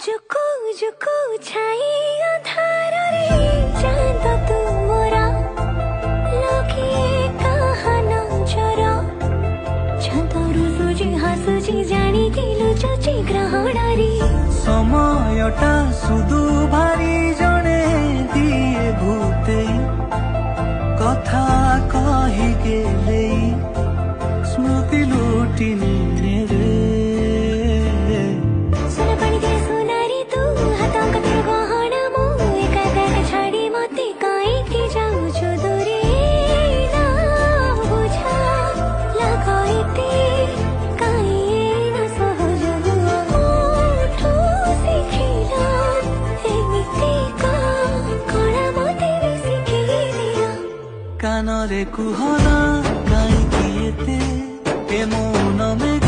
जुकू जुकू छाई अंधार रे चांद तू मोरा लगे कहा नजरा छतरु सुजी हसुजी जानी दिलु चची ग्रहणारी समयटा सुदु भारी जणे दिए भूते कथा कही गेले स्मृति लुटिनी रे कानरे कुहना कहीं किए थे ए मौन में